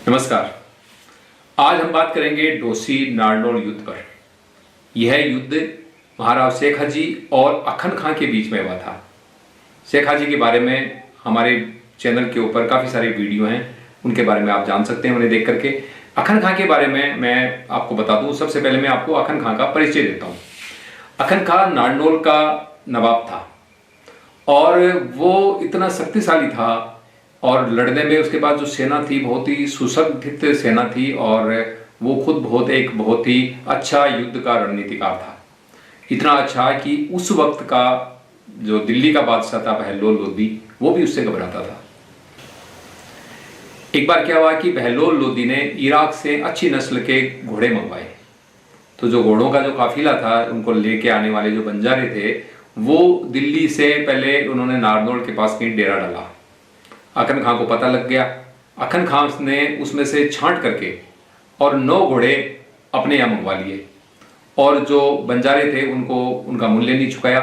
नमस्कार। आज हम बात करेंगे डोसी नारनौल युद्ध पर। यह युद्ध महाराव शेख हाजी और अखन खां के बीच में हुआ था। शेख हाजी के बारे में हमारे चैनल के ऊपर काफ़ी सारी वीडियो हैं, उनके बारे में आप जान सकते हैं उन्हें देख करके। अखन खां के बारे में मैं आपको बता दूं। सबसे पहले मैं आपको अखन खां का परिचय देता हूं। अखन खां नारनौल का नवाब था और वो इतना शक्तिशाली था और लड़ने में उसके बाद जो सेना थी बहुत ही सुसज्जित सेना थी और वो खुद बहुत ही अच्छा युद्ध का रणनीतिकार था। इतना अच्छा कि उस वक्त का जो दिल्ली का बादशाह था बहलोल लोदी, वो भी उससे घबराता था। एक बार क्या हुआ कि बहलोल लोदी ने इराक से अच्छी नस्ल के घोड़े मंगवाए। तो जो घोड़ों का जो काफिला था, उनको लेके आने वाले जो बंजारे थे, वो दिल्ली से पहले उन्होंने नारनौल के पास कहीं डेरा डाला। अखन खां को पता लग गया। अखन खां ने उसमें से छांट करके और 9 घोड़े अपने यहाँ मंगवा लिए और जो बंजारे थे उनको उनका मूल्य नहीं चुकाया,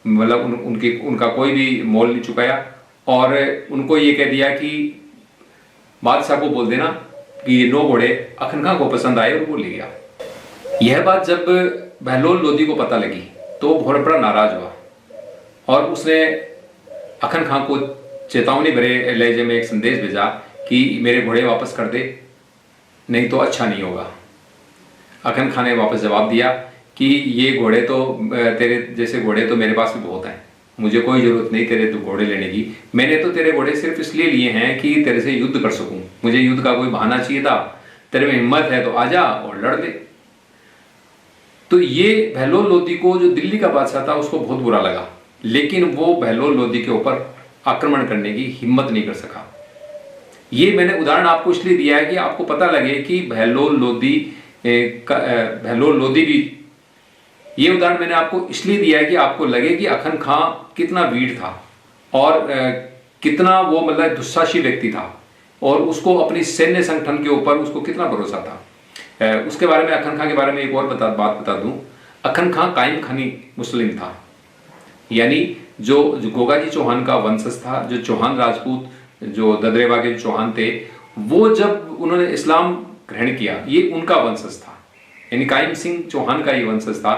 मतलब उनका कोई भी मोल नहीं चुकाया और उनको ये कह दिया कि बादशाह को बोल देना कि ये 9 घोड़े अखन खां को पसंद आए और वो ले गया। यह बात जब बहलोल लोदी को पता लगी तो बहुत बड़ा नाराज हुआ और उसने अखन खां को चेतावनी भरे लहजे में एक संदेश भेजा कि मेरे घोड़े वापस कर दे, नहीं तो अच्छा नहीं होगा। अखन खां ने वापस जवाब दिया कि ये घोड़े तो तेरे जैसे घोड़े तो मेरे पास भी बहुत हैं, मुझे कोई जरूरत नहीं तेरे तो घोड़े लेने की। मैंने तो तेरे घोड़े सिर्फ इसलिए लिए हैं कि तेरे से युद्ध कर सकूं, मुझे युद्ध का कोई बहाना चाहिए था। तेरे में हिम्मत है तो आजा और लड़ दे। तो ये बहलोल लोदी को, जो दिल्ली का बादशाह था, उसको बहुत बुरा लगा, लेकिन वो बहलोल लोदी के ऊपर आक्रमण करने की हिम्मत नहीं कर सका। ये मैंने उदाहरण आपको इसलिए दिया है कि आपको पता लगे कि बहलोल लोदी भी, ये उदाहरण मैंने आपको इसलिए दिया है कि आपको लगे कि अखन खां कितना वीर था और कितना वो मतलब दुस्साहसी व्यक्ति था और उसको अपनी सैन्य संगठन के ऊपर उसको कितना भरोसा था। उसके बारे में, अखन खां के बारे में एक और बात बता दूं। अखन खां कायम खानी मुस्लिम था, यानी जो गोगाजी चौहान का वंशज था, जो चौहान राजपूत, जो ददरेवा के चौहान थे, वो जब उन्होंने इस्लाम ग्रहण किया, ये उनका वंशज था, यानी कायम सिंह चौहान का ये वंशज था।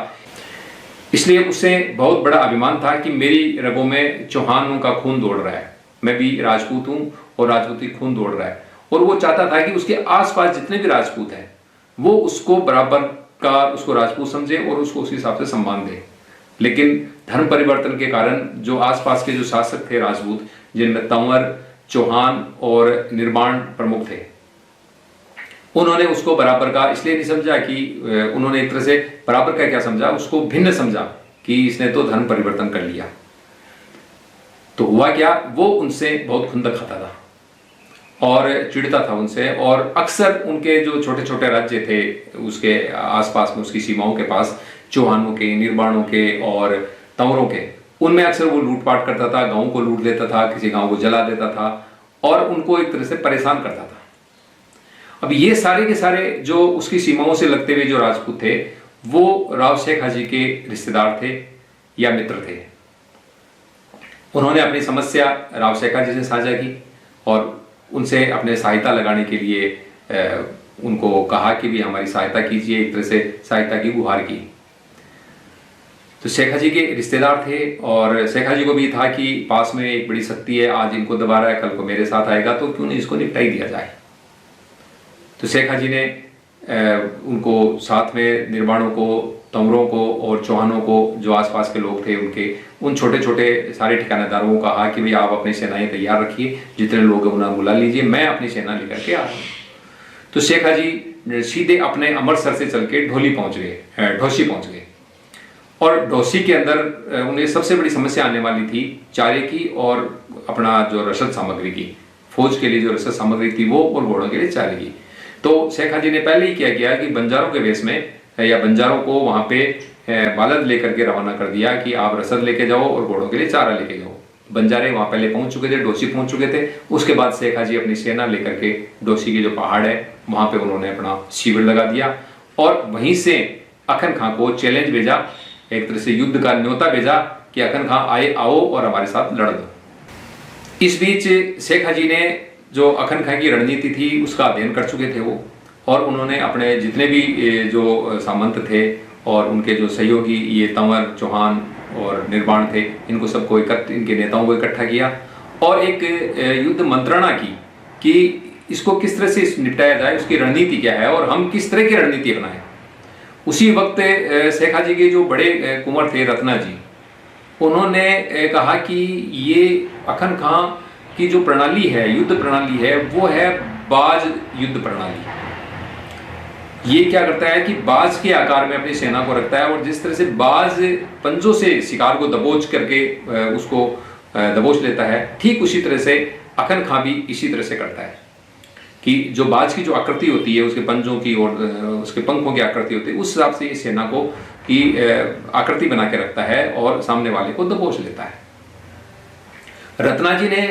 इसलिए उसे बहुत बड़ा अभिमान था कि मेरी रगों में चौहानों का खून दौड़ रहा है, मैं भी राजपूत हूं और राजपूती खून दौड़ रहा है। और वो चाहता था कि उसके आसपास जितने भी राजपूत हैं वो उसको बराबर का उसको राजपूत समझे और उसको उस हिसाब से सम्मान दे। लेकिन धर्म परिवर्तन के कारण जो आसपास के जो शासक थे राजपूत, जिनमें तंवर, चौहान और निर्माण प्रमुख थे, उन्होंने उसको बराबर का इसलिए नहीं समझा कि उन्होंने एक तरह से बराबर का क्या समझा, उसको भिन्न समझा कि इसने तो धर्म परिवर्तन कर लिया। तो हुआ क्या, वो उनसे बहुत खुंदक खाता था और चिढ़ता था उनसे और अक्सर उनके जो छोटे छोटे राज्य थे उसके आसपास में, उसकी सीमाओं के पास, चौहानों के, निर्माणों के और तंवरों के, उनमें अक्सर वो लूटपाट करता था, गांव को लूट लेता था, किसी गांव को जला देता था और उनको एक तरह से परेशान करता था। अब ये सारे के सारे जो उसकी सीमाओं से लगते हुए जो राजपूत थे, वो राव शेख हाजी के रिश्तेदार थे या मित्र थे। उन्होंने अपनी समस्या राव शेख हाजी से साझा की और उनसे अपने सहायता लगाने के लिए उनको कहा कि भी हमारी सहायता कीजिए, एक तरह से सहायता की गुहार की। तो शेख हाजी के रिश्तेदार थे और शेख हाजी को भी था कि पास में एक बड़ी शक्ति है, आज इनको दबा रहा है, कल को मेरे साथ आएगा, तो क्यों नहीं इसको निपटाई दिया जाए। तो शेख हाजी ने उनको साथ में निर्माणों को, तंवरों को और चौहानों को, जो आसपास के लोग थे उनके, उन छोटे छोटे सारे ठिकानेदारों को कहा कि भाई आप अपनी सेनाएं तैयार रखिए, जितने लोग हैं उन्हें बुला लीजिए, मैं अपनी सेना लेकर के आ रहा हूँ। तो शेख हाजी सीधे अपने अमृतसर से चल के ढोसी पहुंच गए और ढोसी के अंदर उन्हें सबसे बड़ी समस्या आने वाली थी चारे की और अपना जो रसद सामग्री की, फौज के लिए जो रसद सामग्री थी वो और घोड़ों के लिए चारे की। तो शेख हाजी ने पहले ही क्या किया कि बंजारों के वेश में या बंजारों को वहां पे बालद लेकर के रवाना कर दिया कि आप रसद लेके जाओ और घोड़ों के लिए चारा लेके जाओ। बंजारे वहां पहले पहुंच चुके थे, ढोसी पहुंच चुके थे। उसके बाद शेख हाजी अपनी सेना लेकर के ढोसी के जो पहाड़ है वहां पे उन्होंने अपना शिविर लगा दिया और वहीं से अखन खां को चैलेंज भेजा, एक तरह से युद्ध का न्योता भेजा कि अखन खां आओ और हमारे साथ लड़ दो। इस बीच शेख हाजी ने जो अखन खां की रणनीति थी उसका अध्ययन कर चुके थे वो, और उन्होंने अपने जितने भी जो सामंत थे और उनके जो सहयोगी ये तंवर, चौहान और निर्वाण थे, इनको सबको इनके नेताओं को इकट्ठा किया और एक युद्ध मंत्रणा की कि इसको किस तरह से निपटाया जाए, उसकी रणनीति क्या है और हम किस तरह की रणनीति अपनाएं। उसी वक्त शेख हाजी के जो बड़े कुंवर थे रत्ना जी, उन्होंने कहा कि ये अखन खां की जो प्रणाली है, युद्ध प्रणाली है, वो है बाज युद्ध प्रणाली। ये क्या करता है कि बाज के आकार में अपनी सेना को रखता है और जिस तरह से बाज पंजों से शिकार को दबोच करके उसको दबोच लेता है, ठीक उसी तरह से अखन खां भी इसी तरह से करता है कि जो बाज की जो आकृति होती है, उसके पंजों की और उसके पंखों की आकृति होती है, उस हिसाब से इस सेना को की आकृति बना के रखता है और सामने वाले को दबोच लेता है। रत्ना जी ने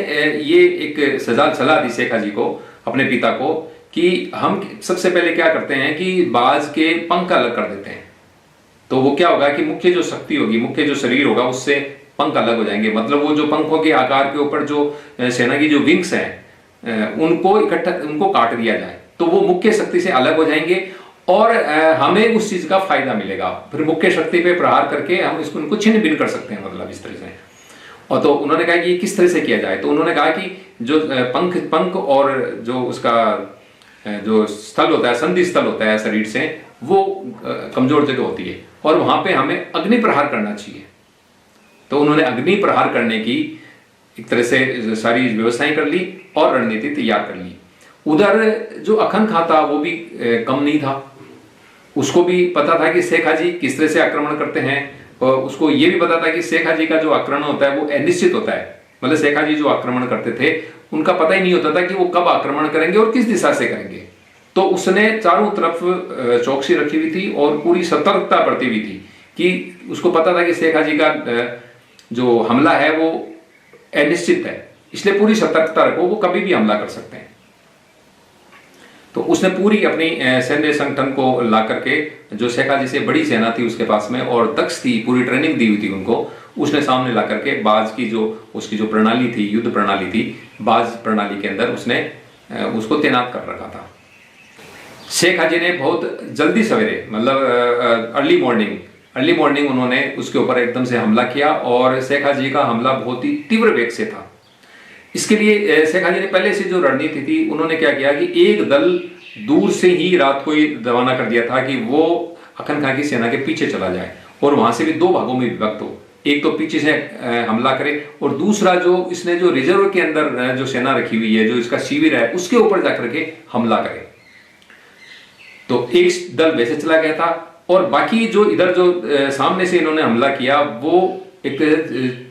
ये एक सलाह दी शेख हाजी को, अपने पिता को, कि हम सबसे पहले क्या करते हैं कि बाज के पंख अलग कर देते हैं, तो वो क्या होगा कि मुख्य जो शक्ति होगी, मुख्य जो शरीर होगा, उससे पंख अलग हो जाएंगे। मतलब वो जो पंखों के आकार के ऊपर जो सेना की जो विंग्स हैं, उनको काट दिया जाए तो वो मुख्य शक्ति से अलग हो जाएंगे और हमें उस चीज का फायदा मिलेगा। फिर मुख्य शक्ति पे प्रहार करके हम उनको छिन्न भिन्न कर सकते हैं, मतलब इस तरह से। और तो उन्होंने कहा कि किस तरह से किया जाए, तो उन्होंने कहा कि जो पंख और जो उसका जो स्थल होता है, संधि स्थल होता है शरीर से, वो कमजोर जगह होती है और वहां पे हमें अग्नि प्रहार करना चाहिए। तो उन्होंने अग्नि प्रहार करने की एक तरह से सारी व्यवस्थाएं कर ली और रणनीति तैयार कर ली। उधर जो अखन खां था वो भी कम नहीं था, उसको भी पता था कि शेख हाजी किस तरह से आक्रमण करते हैं और उसको ये भी पता था कि शेख हाजी का जो आक्रमण होता है वो अनिश्चित होता है। मतलब शेख हाजी जो आक्रमण करते थे उनका पता ही नहीं होता था कि वो कब आक्रमण करेंगे और किस दिशा से करेंगे। तो उसने चारों तरफ चौकसी रखी हुई थी और पूरी सतर्कता बरती हुई थी कि उसको पता था कि शेख हाजी का जो हमला है वो अनिश्चित है, इसलिए पूरी सतर्कता रखो, वो कभी भी हमला कर सकते हैं। तो उसने पूरी अपनी सैन्य संगठन को ला करके, जो शेख हाजी से बड़ी सेना थी उसके पास में और दक्ष थी, पूरी ट्रेनिंग दी हुई थी उनको, उसने सामने ला करके बाज की जो उसकी जो प्रणाली थी, युद्ध प्रणाली थी, बाज प्रणाली के अंदर उसने उसको तैनात कर रखा था। शेख हाजी ने बहुत जल्दी सवेरे, मतलब अर्ली मॉर्निंग उन्होंने उसके ऊपर एकदम से हमला किया और शेख हाजी का हमला बहुत ही तीव्र वेग से था। इसके लिए शेख हाजी ने पहले से जो रणनीति थी, उन्होंने क्या किया कि एक दल दूर से ही रात को ही रवाना कर दिया था कि वो अखन खां की सेना के पीछे चला जाए और वहां से भी दो भागों में विभक्त हो, एक तो पीछे से हमला करे और दूसरा जो इसने जो रिजर्व के अंदर जो सेना रखी हुई है, जो इसका शिविर है, उसके ऊपर जाकर के हमला करे। तो एक दल वैसे चला गया था और बाकी जो इधर जो सामने से इन्होंने हमला किया वो एक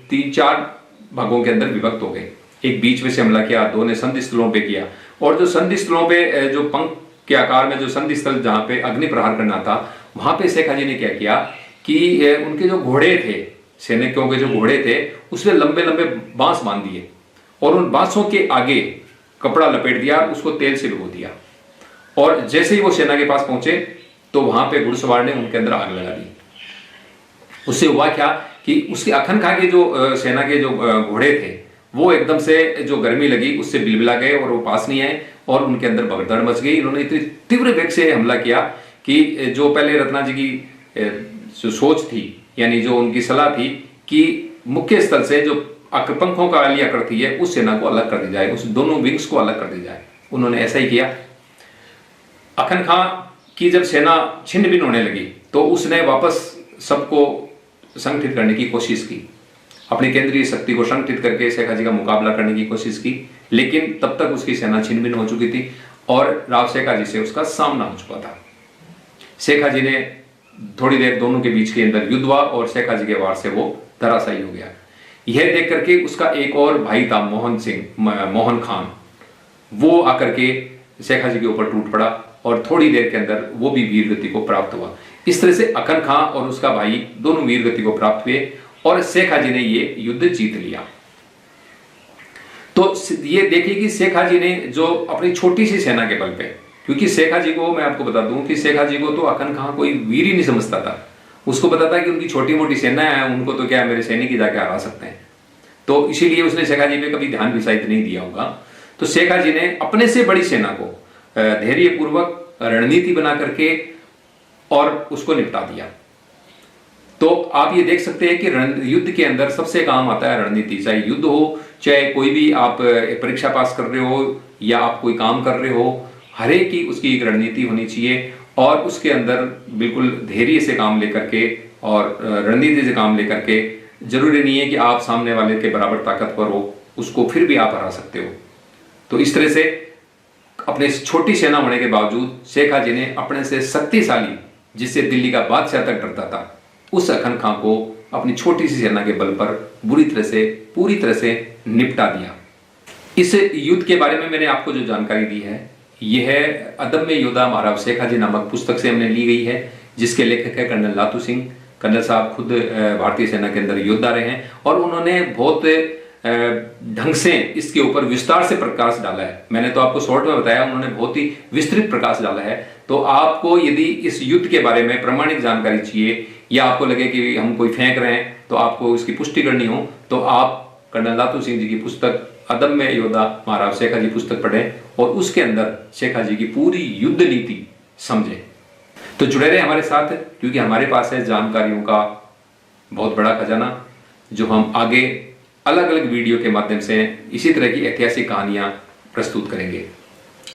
3-4 भागों के अंदर विभक्त हो गए। एक बीच में से हमला किया, दो ने संधि स्थलों पे किया और जो संधि स्थलों पे जो पंख के आकार में जो संधि स्थल जहां पे अग्नि प्रहार करना था, वहां पे शेख हाजी ने क्या किया कि उनके जो घोड़े थे, सैनिकों के जो घोड़े थे, उसमें लंबे लंबे बांस बांध दिए और उन बांसों के आगे कपड़ा लपेट दिया, उसको तेल से भिगो दिया और जैसे ही वो सेना के पास पहुंचे तो वहां पे घुड़सवार ने उनके अंदर आग लगा दी। उससे हुआ क्या कि उसके अखन खां के जो सेना के जो घोड़े थे वो एकदम से जो गर्मी लगी उससे बिलबिला गए और वो पास नहीं आए और उनके अंदर भगदड़ मच गई। इन्होंने इतनी तीव्र वेग से हमला किया कि जो पहले रत्ना जी की जो सोच थी, यानी जो उनकी सलाह थी कि मुख्य स्थल से जो पंखों का वाली आकृति है उस सेना को अलग कर दी जाए, उस दोनों विंग्स को अलग कर दी जाए, उन्होंने ऐसा ही किया। अखन खां की जब सेना छिन्न भिन्न होने लगी तो उसने वापस सबको संगठित करने की कोशिश की, अपनी केंद्रीय शक्ति को संगठित करके शेख हाजी का मुकाबला करने की कोशिश की, लेकिन तब तक उसकी सेना छिन्न भिन्न हो चुकी थी और राव शेख हाजी से उसका सामना हो चुका था। शेख हाजी ने थोड़ी देर दोनों के बीच के अंदर युद्ध हुआ और शेख हाजी के वार से वो धराशायी हो गया। यह देख करके उसका एक और भाई था मोहन खान, वो आकर के शेख हाजी के ऊपर टूट पड़ा और थोड़ी देर के अंदर वो भी वीर गति को प्राप्त हुआ। इस तरह से अखन खां और उसका भाई दोनों वीर गति को प्राप्त हुए और शेख हाजी ने ये युद्ध जीत लिया। तो ये देखिए कि शेख हाजी ने जो अपनी छोटी सी सेना के बल पे, क्योंकि शेख हाजी को मैं आपको बता दूं कि शेख हाजी को तो अखन खां कोई वीर ही नहीं समझता था, उसको पता था कि उनकी छोटी मोटी सेना है, उनको तो क्या मेरे सैनिक ही जाके हरा सकते हैं। तो इसीलिए उसने शेख हाजी पे कभी ध्यान भी शायद नहीं दिया होगा। तो शेखा जी ने अपने से बड़ी सेना को धैर्यपूर्वक रणनीति बना करके और उसको निपटा दिया। तो आप ये देख सकते हैं कि युद्ध के अंदर सबसे काम आता है रणनीति। चाहे युद्ध हो, चाहे कोई भी आप परीक्षा पास कर रहे हो या आप कोई काम कर रहे हो, हर एक की उसकी एक रणनीति होनी चाहिए और उसके अंदर बिल्कुल धैर्य से काम लेकर के और रणनीति से काम लेकर के, जरूरी नहीं है कि आप सामने वाले के बराबर ताकतवर हो, उसको फिर भी आप हरा सकते हो। तो इस तरह से अपने छोटी सेना होने के बावजूद शेखा जी ने अपने से शक्तिशाली, जिससे दिल्ली का बादशाह तक डरता था, उस अखन खां को अपनी छोटी सी सेना के बल पर पूरी तरह से निपटा दिया। इस युद्ध के बारे में मैंने आपको जो जानकारी दी है, यह है अदम्य योद्धा महाराव शेखा जी नामक पुस्तक से हमने ली गई है, जिसके लेखक है कर्नल लातू सिंह। कर्नल साहब खुद भारतीय सेना के अंदर योद्धा रहे हैं और उन्होंने बहुत ढंग से इसके ऊपर विस्तार से प्रकाश डाला है। मैंने तो आपको शॉर्ट में बताया, उन्होंने बहुत ही विस्तृत प्रकाश डाला है। तो आपको यदि इस युद्ध के बारे में प्रामाणिक जानकारी चाहिए या आपको लगे कि हम कोई फेंक रहे हैं तो आपको इसकी पुष्टि करनी हो, तो आप कर्नल लातू सिंह जी की पुस्तक अदम्य योद्धा महाराव शेखा जी पुस्तक पढ़ें और उसके अंदर शेखा जी की पूरी युद्ध नीति समझें। तो जुड़े रहे हमारे साथ, क्योंकि हमारे पास है जानकारियों का बहुत बड़ा खजाना, जो हम आगे अलग अलग वीडियो के माध्यम से इसी तरह की ऐतिहासिक कहानियां प्रस्तुत करेंगे।